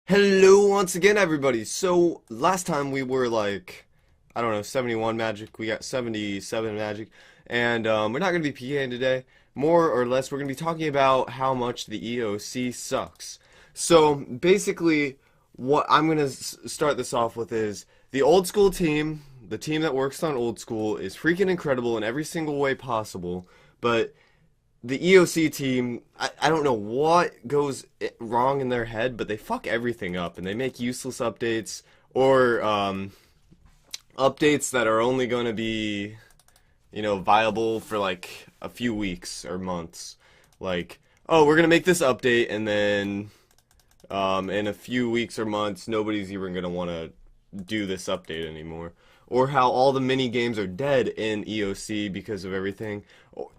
Hello once again, everybody. So last time we were like, I don't know, 71 magic. We got 77 magic, and we're not gonna be PKing today. More or less, we're gonna be talking about how much the EOC sucks. So basically, what I'm gonna start this off with is the old school team. The team that works on old school is freaking incredible in every single way possible, but the EOC team, I don't know what goes wrong in their head, but they fuck everything up and they make useless updates or updates that are only going to be, viable for like a few weeks or months. Like, oh, we're going to make this update and then in a few weeks or months, nobody's even going to want to do this update anymore. Or how all the mini games are dead in EOC because of everything.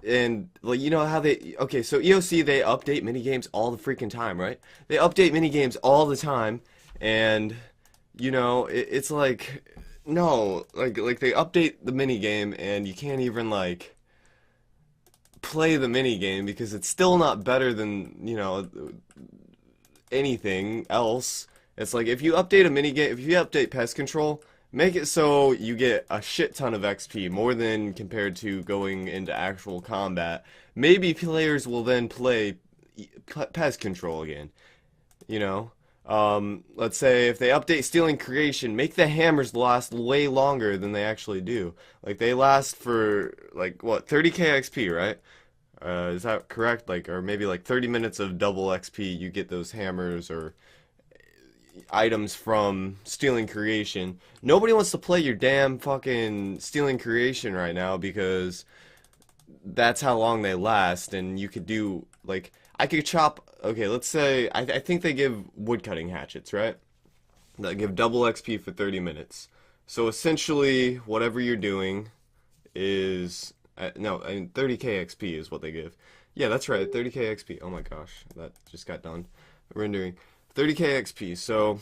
And like how okay, so EOC they update mini games all the freaking time, right? They update mini games all the time, and it's like no, like they update the mini game and you can't even like play the mini game because it's still not better than, anything else. It's like if you update a mini game, if you update pest control, make it so you get a shit ton of XP, more than compared to going into actual combat. Maybe players will then play pest control again, you know? Let's say if they update stealing creation, make the hammers last way longer than they actually do. Like they last for like what, 30k XP, right? Is that correct? Like, or maybe like 30 minutes of double XP, you get those hammers or items from stealing creation. Nobody wants to play your damn fucking stealing creation right now because that's how long they last, and you could do like I could chop. Okay, let's say I think they give woodcutting hatchets, right? That give double XP for 30 minutes. So essentially, whatever you're doing is no, I mean 30k XP is what they give. Yeah, that's right, 30k XP. Oh my gosh, that just got done rendering. 30k XP. So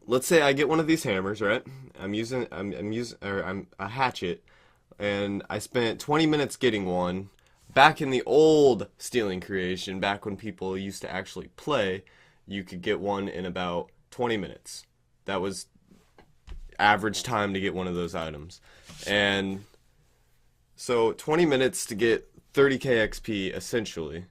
let's say I get one of these hammers, right? I'm a hatchet, and I spent 20 minutes getting one. Back in the old stealing creation, back when people used to actually play, you could get one in about 20 minutes. That was average time to get one of those items. And so 20 minutes to get 30k XP essentially.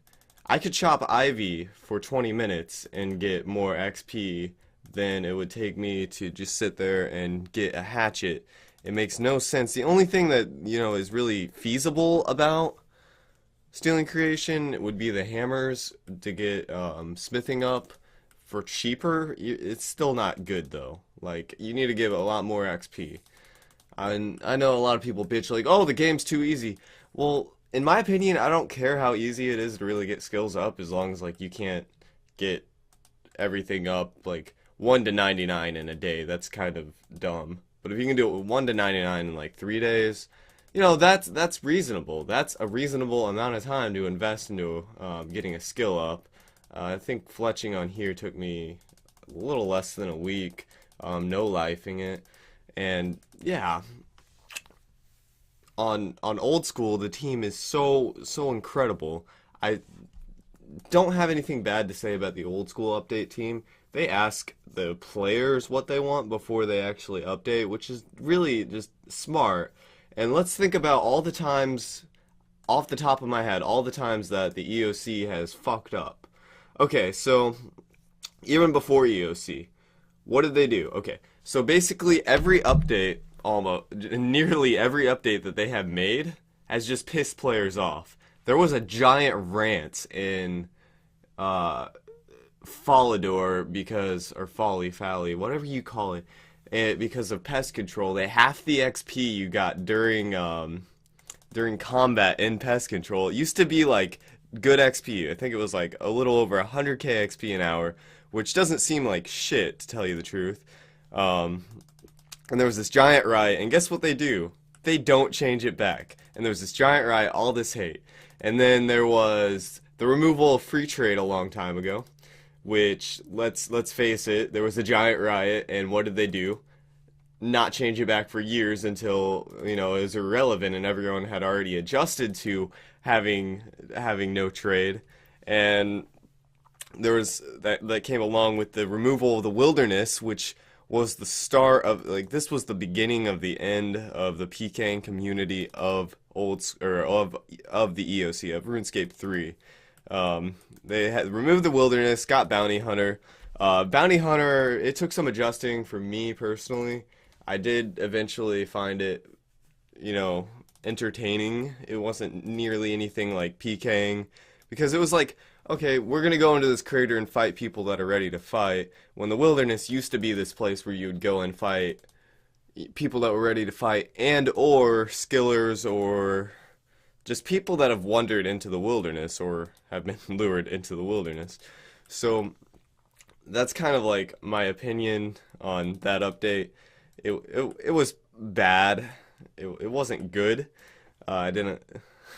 I could chop Ivy for 20 minutes and get more XP than it would take me to just sit there and get a hatchet. It makes no sense. The only thing that, is really feasible about stealing creation would be the hammers to get smithing up for cheaper. It's still not good though. Like, you need to give a lot more XP. I know a lot of people bitch like, oh, the game's too easy. Well, in my opinion, I don't care how easy it is to really get skills up as long as like you can't get everything up like 1 to 99 in a day. That's kind of dumb. But if you can do it 1 to 99 in like 3 days, that's reasonable. That's a reasonable amount of time to invest into getting a skill up. I think fletching on here took me a little less than a week, no lifing it. And yeah, on old school, the team is so incredible. I don't have anything bad to say about the old school update team. They ask the players what they want before they actually update, which is really just smart. And let's think about all the times, off the top of my head, all the times that the EOC has fucked up. Okay, so even before EOC, what did they do? Okay, so basically every update, almost nearly every update that they have made has just pissed players off. There was a giant rant in Fallador because, or Folly Fally, whatever you call it, because of pest control. They half the XP you got during combat in pest control. It used to be like good XP. I think it was like a little over 100k XP an hour, which doesn't seem like shit to tell you the truth. And there was this giant riot, and guess what they do? They don't change it back. And there was this giant riot, all this hate. And then there was the removal of free trade a long time ago, which, let's face it, there was a giant riot, and what did they do? Not change it back for years until, it was irrelevant and everyone had already adjusted to having no trade. And there was that came along with the removal of the wilderness, which was the start of, like, this was the beginning of the end of the PKing community of of the EOC of RuneScape 3. They had removed the wilderness, got Bounty Hunter. Bounty Hunter, it took some adjusting for me personally. I did eventually find it, you know, entertaining. It wasn't nearly anything like PKing, because it was like, okay, we're gonna go into this crater and fight people that are ready to fight, when the wilderness used to be this place where you would go and fight people that were ready to fight, and or skillers, or just people that have wandered into the wilderness or have been lured into the wilderness. So that's kind of like my opinion on that update. It was bad. It wasn't good. I didn't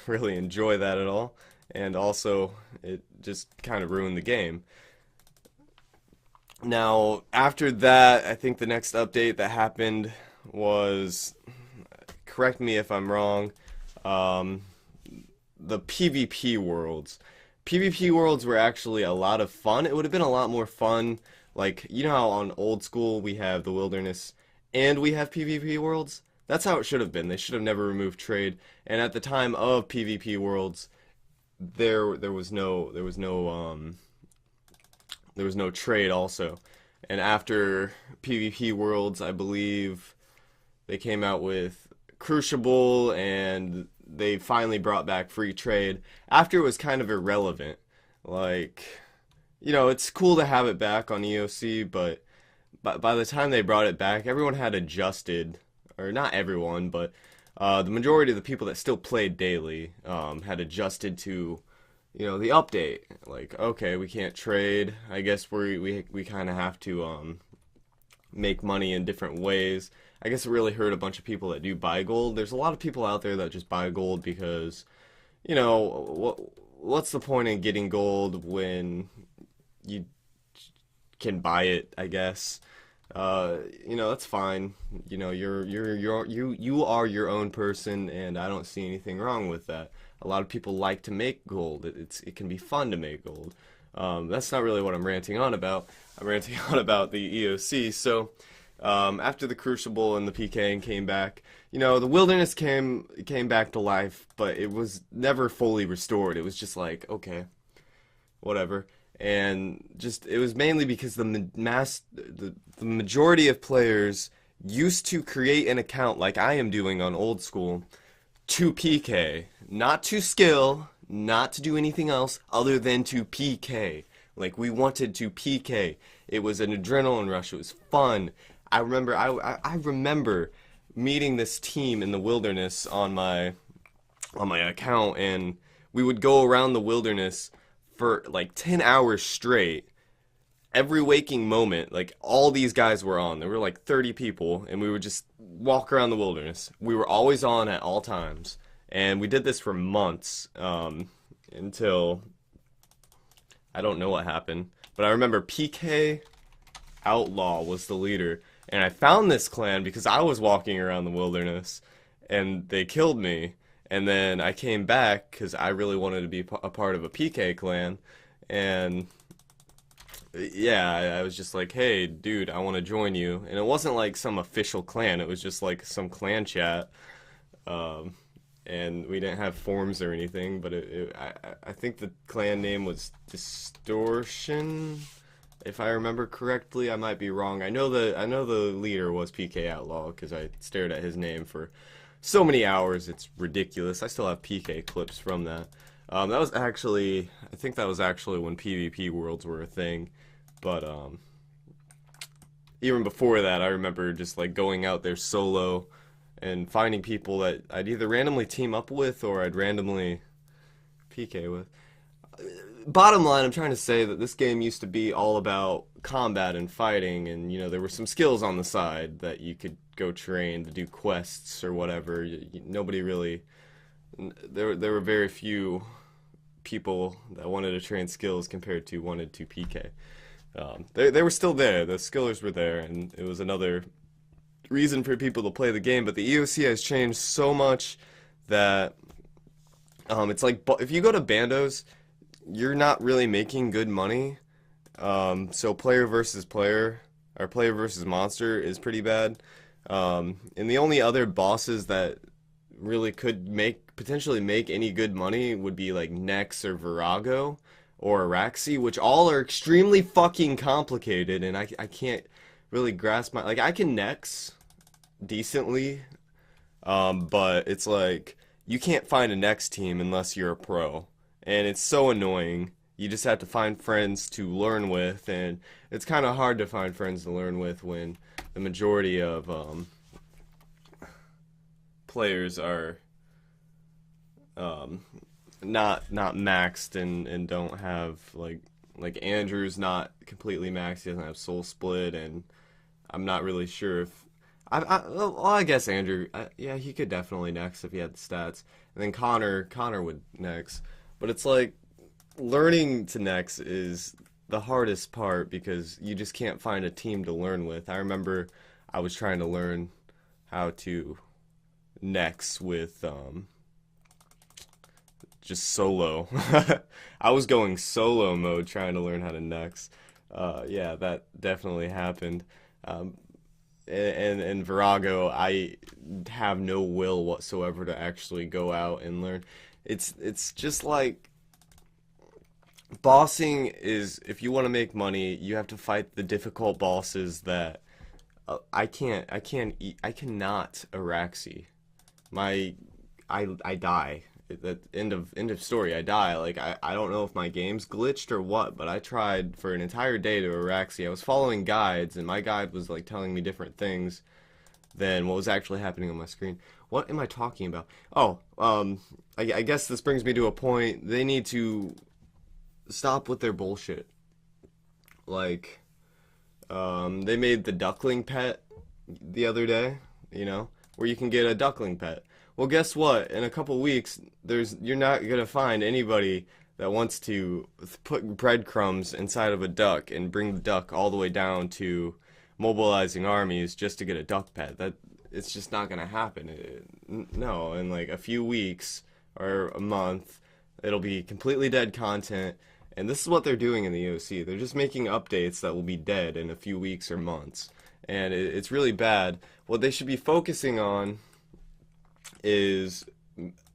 really enjoy that at all, and also it just kind of ruined the game. Now, after that, I think the next update that happened was, correct me if I'm wrong, the PvP worlds. PvP worlds were actually a lot of fun. It would have been a lot more fun, like, you know how on Old School we have the wilderness and we have PvP worlds? That's how it should have been. They should have never removed trade. And at the time of PvP worlds, there was no trade also. And after PvP worlds, I believe they came out with Crucible, and they finally brought back free trade after it was kind of irrelevant. Like, you know, it's cool to have it back on EOC, but by the time they brought it back, everyone had adjusted, or not everyone, but the majority of the people that still played daily had adjusted to, you know, the update. Like, okay, we can't trade. I guess we kind of have to make money in different ways. I guess it really hurt a bunch of people that do buy gold. There's a lot of people out there that just buy gold because, you know, what's the point in getting gold when you can buy it, I guess. You know, that's fine. You know, you are your own person, and I don't see anything wrong with that. A lot of people like to make gold. It can be fun to make gold. That's not really what I'm ranting on about. I'm ranting on about the EOC. So, after the Crucible and the PKing came back, you know, the wilderness came back to life, but it was never fully restored. It was just like, okay, whatever. And just, it was mainly because the majority of players used to create an account like I am doing on Old School to PK, not to skill, not to do anything else other than to PK. Like, we wanted to PK. It was an adrenaline rush. It was fun. I remember meeting this team in the wilderness on my account, and we would go around the wilderness for like 10 hours straight. Every waking moment, like, all these guys were on. There were like 30 people, and we would just walk around the wilderness. We were always on at all times, and we did this for months, until I don't know what happened. But I remember PK Outlaw was the leader, and I found this clan because I was walking around the wilderness, and they killed me. And then I came back because I really wanted to be a part of a PK clan, and yeah, I was just like, hey, dude, I want to join you. And it wasn't like some official clan, it was just like some clan chat. And we didn't have forms or anything, but I think the clan name was Distortion, if I remember correctly. I might be wrong. I know the leader was PK Outlaw because I stared at his name for so many hours. It's ridiculous. I still have PK clips from that. That was actually, I think that was actually when PvP worlds were a thing. But even before that, I remember just like going out there solo and finding people that I'd either randomly team up with or I'd randomly PK with. Bottom line, I'm trying to say that this game used to be all about combat and fighting, and, you know, there were some skills on the side that you could go train to do quests or whatever. Nobody really, there were very few people that wanted to train skills compared to wanted to PK. They were still there. The skillers were there, and it was another reason for people to play the game. But the EOC has changed so much that it's like, if you go to Bandos, you're not really making good money. So player versus player, or player versus monster is pretty bad. And the only other bosses that really could potentially make any good money would be like Nex or Virago or Araxi, which all are extremely fucking complicated, and I can't really grasp my, like, I can Nex decently, but it's like you can't find a Nex team unless you're a pro, and it's so annoying. You just have to find friends to learn with, and it's kind of hard to find friends to learn with when the majority of players are not maxed and don't have like Andrew's not completely maxed. He doesn't have soul split, and I'm not really sure if well, I guess Andrew, yeah, he could definitely next if he had the stats, and then Connor would next, but it's like learning to next is the hardest part because you just can't find a team to learn with. I remember I was trying to learn how to next with just solo. I was going solo mode trying to learn how to next. Yeah, that definitely happened. And Virago, I have no will whatsoever to actually go out and learn. It's just like bossing is, if you want to make money, you have to fight the difficult bosses that I cannot Araxi. I die. At end of story, I die. Like I don't know if my game's glitched or what, but I tried for an entire day to Araxi. I was following guides, and my guide was like telling me different things than what was actually happening on my screen. What am I talking about? Oh, I guess this brings me to a point. They need to stop with their bullshit. Like, they made the duckling pet the other day, you know, where you can get a duckling pet. Well, guess what? In a couple weeks, you're not gonna find anybody that wants to put breadcrumbs inside of a duck and bring the duck all the way down to mobilizing armies just to get a duck pet. It's just not gonna happen. No, in like a few weeks or a month, it'll be completely dead content. And this is what they're doing in the OC. They're just making updates that will be dead in a few weeks or months. And it's really bad. What they should be focusing on is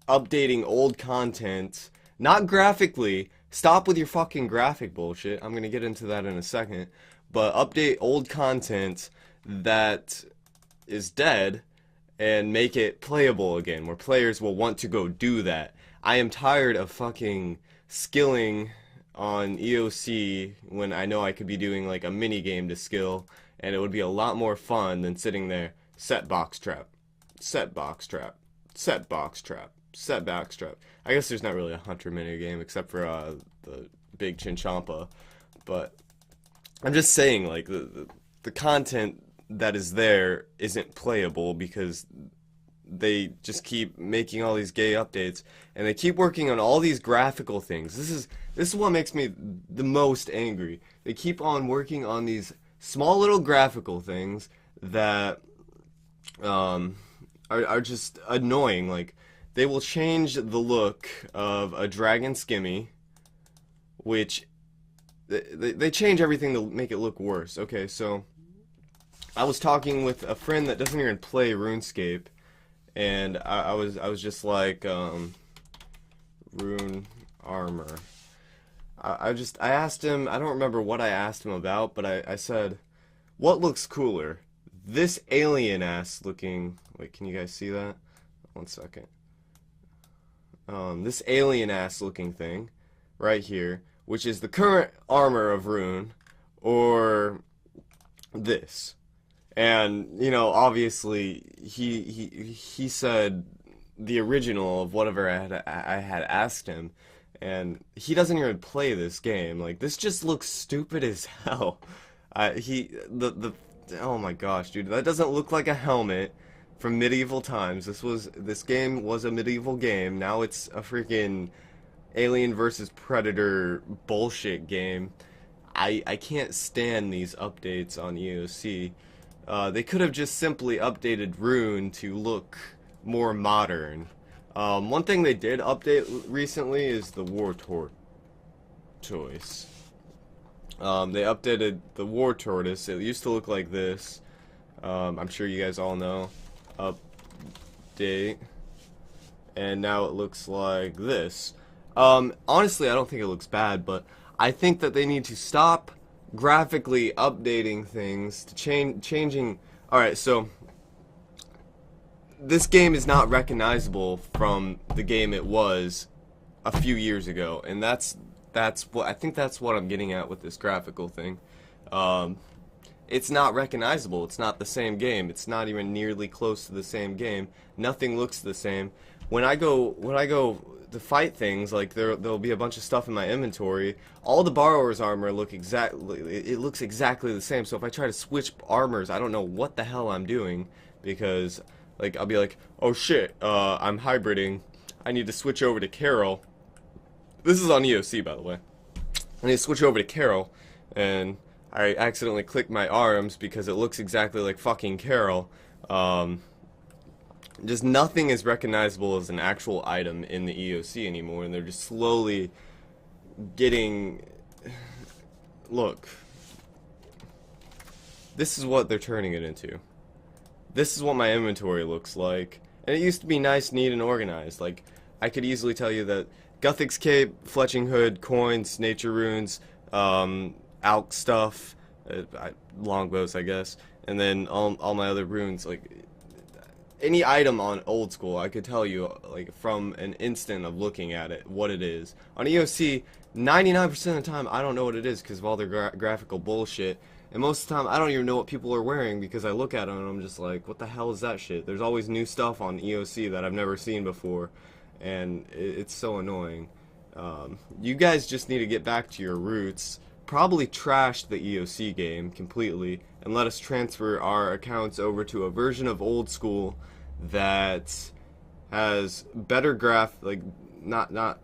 updating old content, not graphically. Stop with your fucking graphic bullshit. I'm gonna get into that in a second. But update old content that is dead and make it playable again, where players will want to go do that. I am tired of fucking skilling on EOC when I know I could be doing like a mini game to skill, and it would be a lot more fun than sitting there, set box trap, set box trap, set box trap, set box trap. I guess there's not really a hunter mini game except for the big Chinchampa, but I'm just saying, like, the content that is there isn't playable because they just keep making all these gay updates, and they keep working on all these graphical things. This is what makes me the most angry. They keep on working on these small little graphical things that are just annoying. Like, they will change the look of a dragon skimmy, which they change everything to make it look worse. Okay, so I was talking with a friend that doesn't even play RuneScape, and I was just like, rune armor. I asked him, I don't remember what I asked him about, but I said, what looks cooler? This alien ass looking, wait, can you guys see that? 1 second. This alien ass looking thing right here, which is the current armor of Rune, or this. And, you know, obviously he said the original of whatever I had asked him, and he doesn't even play this game. Like, this just looks stupid as hell. Oh my gosh, dude, that doesn't look like a helmet from medieval times. This game was a medieval game. Now it's a freaking Alien versus Predator bullshit game. I can't stand these updates on EOC. They could have just simply updated Rune to look more modern. One thing they did update recently is the war tortoise. They updated the war tortoise. It used to look like this. I'm sure you guys all know. Update. And now it looks like this. Honestly, I don't think it looks bad, but I think that they need to stop graphically updating things to changing. Alright, so this game is not recognizable from the game it was a few years ago, and that's what I think that's what I'm getting at with this graphical thing. It's not recognizable. It's not the same game. It's not even nearly close to the same game. Nothing looks the same. When I go to fight things, like there'll be a bunch of stuff in my inventory. All the borrower's armor looks exactly the same. So if I try to switch armors, I don't know what the hell I'm doing, because like I'll be like, oh shit, I'm hybriding. I need to switch over to Carol. This is on EOC, by the way. I need to switch over to Carol, and I accidentally clicked my arms because it looks exactly like fucking Carol. Just nothing is recognizable as an actual item in the EOC anymore, and they're just slowly getting... Look. This is what they're turning it into. This is what my inventory looks like. And it used to be nice, neat, and organized. Like, I could easily tell you that Guthix Cape, Fletching Hood, coins, nature runes, alk stuff, longbows, I guess, and then all my other runes, like any item on Old School, I could tell you, like, from an instant of looking at it, what it is. On EOC, 99% of the time, I don't know what it is because of all their graphical bullshit. And most of the time, I don't even know what people are wearing because I look at them and I'm just like, what the hell is that shit? There's always new stuff on EOC that I've never seen before, and it's so annoying. You guys just need to get back to your roots, probably trash the EOC game completely, and let us transfer our accounts over to a version of Old School that has better not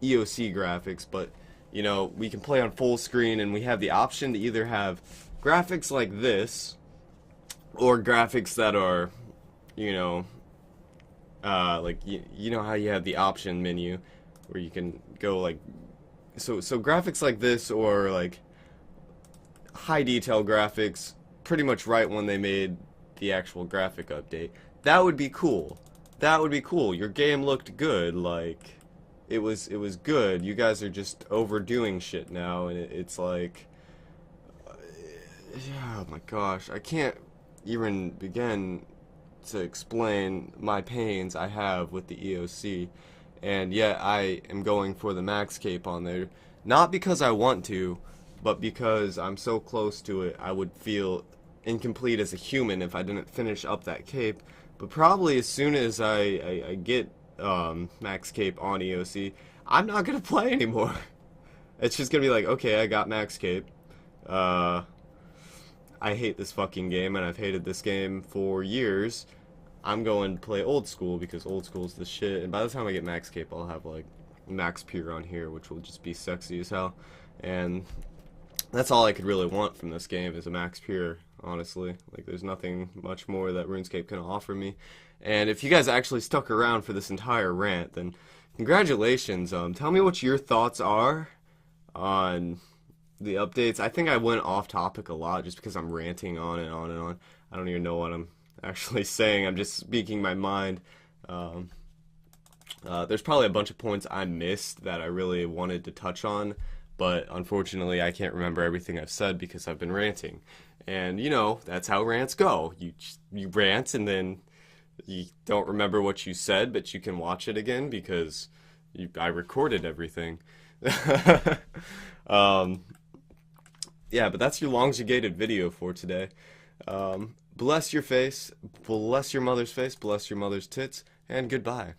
EOC graphics, but you know, we can play on full screen, and we have the option to either have graphics like this or graphics that are, you know, like you know how you have the option menu where you can go like so graphics like this, or like high detail graphics pretty much right when they made the actual graphic update. That would be cool. That would be cool. Your game looked good. Like it was good. You guys are just overdoing shit now, and it's like oh my gosh, I can't even begin to explain my pains I have with the EOC. And yet I am going for the max cape on there, not because I want to, but because I'm so close to it. I would feel incomplete as a human if I didn't finish up that cape. But probably as soon as I get max cape on EOC, I'm not gonna play anymore. It's just gonna be like, okay, I got max cape. I hate this fucking game, and I've hated this game for years. I'm going to play Old School because Old School is the shit, and by the time I get max cape, I'll have like max pure on here, which will just be sexy as hell. And that's all I could really want from this game, is a max pure, honestly. Like, there's nothing much more that RuneScape can offer me. And if you guys actually stuck around for this entire rant, then congratulations. Tell me what your thoughts are on the updates. I think I went off topic a lot just because I'm ranting on and on and on. I don't even know what I'm actually saying. I'm just speaking my mind. There's probably a bunch of points I missed that I really wanted to touch on, but unfortunately I can't remember everything I've said because I've been ranting. And you know, that's how rants go. You rant and then you don't remember what you said, but you can watch it again because I recorded everything. Yeah, but that's your elongated video for today. Bless your face, bless your mother's face, bless your mother's tits, and goodbye.